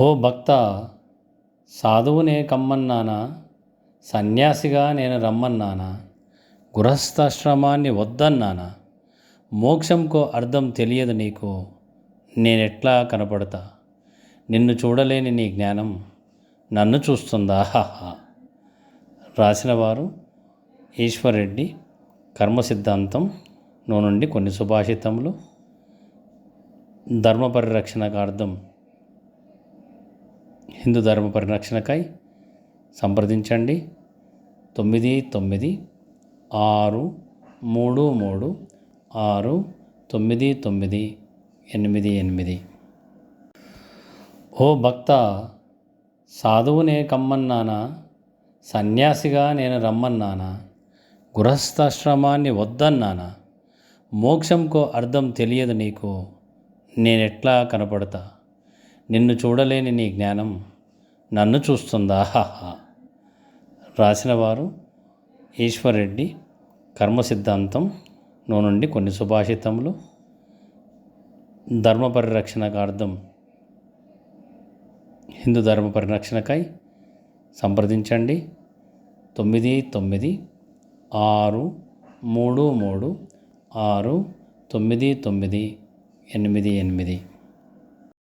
ఓ భక్త, సాధువునే కమ్మన్నానా, సన్యాసిగా నేను రమ్మన్నానా, గృహస్థాశ్రమాన్ని వద్దన్నానా, మోక్షంకో అర్థం తెలియదు నీకు, నేనెట్లా కనపడతా, నిన్ను చూడలేని నీ జ్ఞానం నన్ను చూస్తుందా? రాసినవారు ఈశ్వర్రెడ్డి. కర్మ సిద్ధాంతం నుండి కొన్ని సుభాషితములు. ధర్మ పరిరక్షణకార్థం హిందూ ధర్మ పరిరక్షణకై సంప్రదించండి 9963369988. ఓ భక్త, సాధువునే కమ్మన్నానా, సన్యాసిగా నేను రమ్మన్నానా, గృహస్థాశ్రమాన్ని వద్దన్నానా, మోక్షంకో అర్థం తెలియదు నీకు, నేనెట్లా కనపడతా, నిన్ను చూడలేని నీ జ్ఞానం నన్ను చూస్తుందా? రాసినవారు ఈశ్వర్రెడ్డి. కర్మ సిద్ధాంతం నుండి కొన్ని సుభాషితములు. ధర్మ పరిరక్షణకార్థం హిందూ ధర్మ పరిరక్షణకై సంప్రదించండి 9963369988.